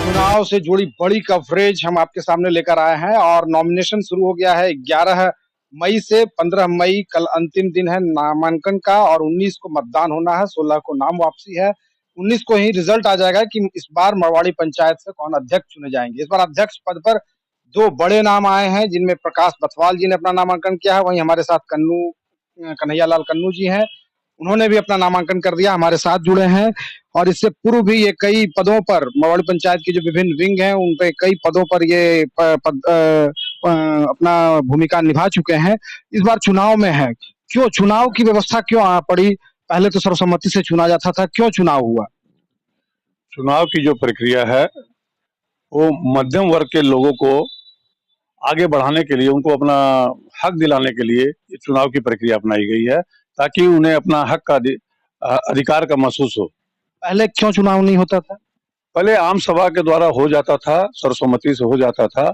चुनाव से जुड़ी बड़ी कवरेज हम आपके सामने लेकर आए हैं और नॉमिनेशन शुरू हो गया है 11 मई से 15 मई कल अंतिम दिन है नामांकन का और 19 को मतदान होना है, 16 को नाम वापसी है, 19 को ही रिजल्ट आ जाएगा कि इस बार मरवाड़ी पंचायत से कौन अध्यक्ष चुने जाएंगे। इस बार अध्यक्ष पद पर दो बड़े नाम आए हैं जिनमें प्रकाश बथवाल जी ने अपना नामांकन किया है, वहीं हमारे साथ कन्हैया लाल कन्नू जी हैं, उन्होंने भी अपना नामांकन कर दिया, हमारे साथ जुड़े हैं। और इससे पूर्व भी ये कई पदों पर मरवाड़ी पंचायत की जो विभिन्न विंग हैं उन पे कई पदों पर ये अपना भूमिका निभा चुके हैं। इस बार चुनाव में है, क्यों चुनाव की व्यवस्था क्यों पड़ी? पहले तो सर्वसम्मति से चुना जाता था, क्यों चुनाव हुआ? चुनाव की जो प्रक्रिया है वो मध्यम वर्ग के लोगों को आगे बढ़ाने के लिए, उनको अपना हक दिलाने के लिए ये चुनाव की प्रक्रिया अपनाई गई है, ताकि उन्हें अपना हक का अधिकार का महसूस हो। पहले क्यों चुनाव नहीं होता था? पहले आम सभा के द्वारा हो जाता था, सर्वसम्मति से हो जाता था,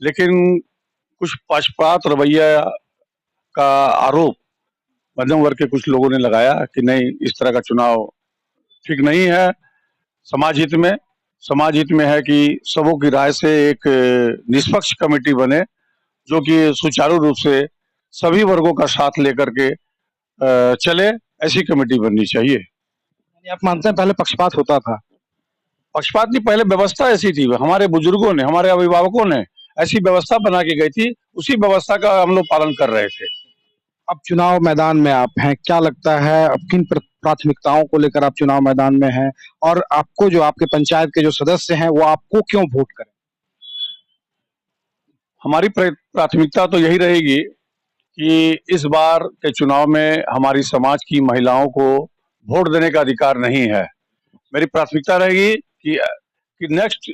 लेकिन कुछ पक्षपात रवैया का आरोप मध्यम वर्ग के कुछ लोगों ने लगाया कि नहीं, इस तरह का चुनाव ठीक नहीं है। समाज हित में है कि सबों की राय से एक निष्पक्ष कमेटी बने जो कि सुचारू रूप से सभी वर्गों का साथ लेकर के चले, ऐसी कमेटी बननी चाहिए। आप मानते हैं पहले पक्षपात होता था? पक्षपात नहीं, पहले व्यवस्था ऐसी थी, हमारे बुजुर्गों ने, हमारे अभिभावकों ने ऐसी व्यवस्था बना के गई थी, उसी व्यवस्था का हम लोग पालन कर रहे थे। अब चुनाव मैदान में आप हैं, क्या लगता है अब किन प्राथमिकताओं को लेकर आप चुनाव मैदान में हैं और आपको जो आपके पंचायत के जो सदस्य हैं वो आपको क्यों वोट करें? हमारी प्राथमिकता तो यही रहेगी कि इस बार के चुनाव में हमारी समाज की महिलाओं को वोट देने का अधिकार नहीं है। मेरी प्राथमिकता रहेगी कि नेक्स्ट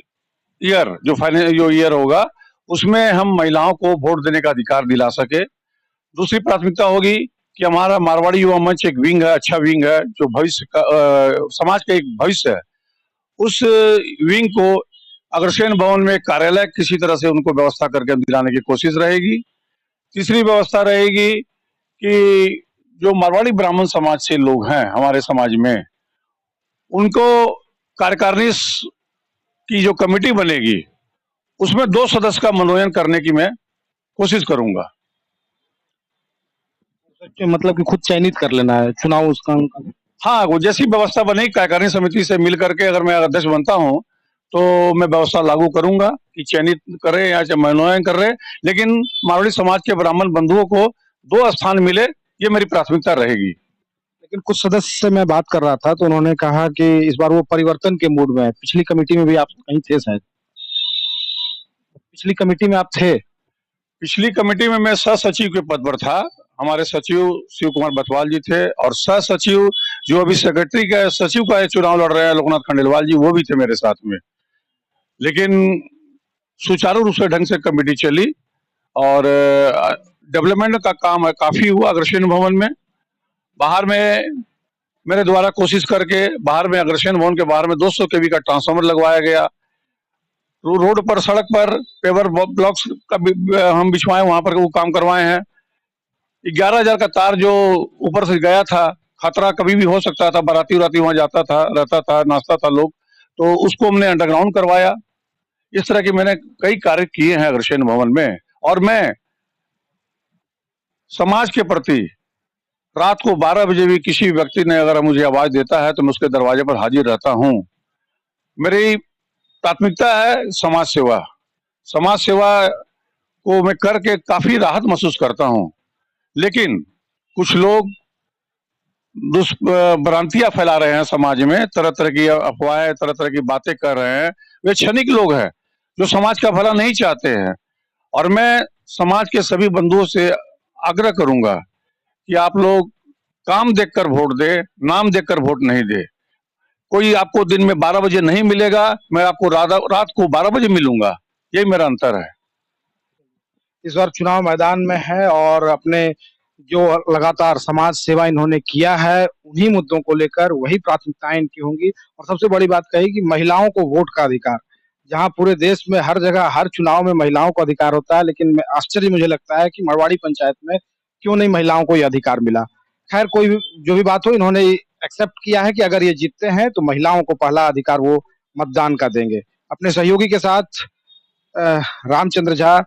ईयर जो ईयर होगा उसमें हम महिलाओं को वोट देने का अधिकार दिला सके। दूसरी प्राथमिकता होगी कि हमारा मारवाड़ी युवा मंच एक विंग है, अच्छा विंग है, जो भविष्य का समाज का एक भविष्य है, उस विंग को अग्रसेन भवन में कार्यालय किसी तरह से उनको व्यवस्था करके दिलाने की कोशिश रहेगी। तीसरी व्यवस्था रहेगी कि जो मारवाड़ी ब्राह्मण समाज से लोग हैं हमारे समाज में, उनको कार्यकारिणी की जो कमेटी बनेगी उसमें 2 सदस्य का मनोनयन करने की मैं कोशिश करूंगा। मतलब कि खुद चयनित कर लेना है चुनाव उसका? हाँ, वो जैसी व्यवस्था बनेगी कार्यकारिणी समिति से मिल करके, अगर मैं अध्यक्ष बनता हूँ तो मैं व्यवस्था लागू करूंगा कि चयनित करे या मनोनयन कर रहे, लेकिन मारवाड़ी समाज के ब्राह्मण बंधुओं को 2 स्थान मिले, ये मेरी प्राथमिकता रहेगी। लेकिन कुछ सदस्य से मैं बात कर रहा था तो उन्होंने कहा कि इस बार वो परिवर्तन के मूड में है। पिछली कमेटी में भी आप कहीं थे शायद? पिछली कमेटी में आप थे? पिछली कमेटी में मैं सह सचिव के पद पर था, हमारे सचिव शिव कुमार बथवाल जी थे, और सह सचिव जो अभी सेक्रेटरी का सचिव का चुनाव लड़ रहे हैं लोकनाथ खंडेलवाल जी, वो भी थे मेरे साथ में। लेकिन सुचारू रूप से ढंग से कमेटी चली और डेवलपमेंट का काम काफी हुआ अग्रसेन भवन में। बाहर में मेरे द्वारा कोशिश करके बाहर में अग्रसेन भवन के बाहर में 200 केवी का ट्रांसफार्मर लगवाया गया। रोड पर, सड़क पर पेवर ब्लॉक्स का हम बिछवाए, वहां पर वो काम करवाए हैं। 11,000 का तार जो ऊपर से गया था, खतरा कभी भी हो सकता था, बाराती उराती वहां जाता था, रहता था, नाचता था लोग, तो उसको हमने अंडरग्राउंड करवाया। इस तरह के मैंने कई कार्य किए हैं अग्रसेन भवन में। और मैं समाज के प्रति रात को 12 बजे भी किसी व्यक्ति ने अगर मुझे आवाज देता है तो मैं उसके दरवाजे पर हाजिर रहता हूं। मेरी प्राथमिकता है समाज सेवा। समाज सेवा को मैं करके काफी राहत महसूस करता हूं, लेकिन कुछ लोग भ्रांतियां फैला रहे हैं समाज में, तरह तरह की अफवाहें, तरह तरह की बातें कर रहे हैं। वे क्षणिक लोग हैं जो समाज का भला नहीं चाहते हैं। और मैं समाज के सभी बंधुओं से आग्रह करूंगा कि आप लोग काम देखकर वोट दे, नाम देखकर वोट नहीं दे। कोई आपको दिन में 12 बजे नहीं मिलेगा, मैं आपको रात को 12 बजे मिलूंगा, यही मेरा अंतर है। इस बार चुनाव मैदान में है और अपने जो लगातार समाज सेवा इन्होंने किया है उन्हीं मुद्दों को लेकर वही प्राथमिकताएं इनकी होंगी। और सबसे बड़ी बात कही कि महिलाओं को वोट का अधिकार, जहां पूरे देश में हर जगह हर चुनाव में महिलाओं को अधिकार होता है, लेकिन आश्चर्य मुझे लगता है कि मरवाड़ी पंचायत में क्यों नहीं महिलाओं को यह अधिकार मिला। खैर, कोई भी जो भी बात हो, इन्होंने एक्सेप्ट किया है कि अगर ये जीतते हैं तो महिलाओं को पहला अधिकार वो मतदान का देंगे। अपने सहयोगी के साथ रामचंद्र झा।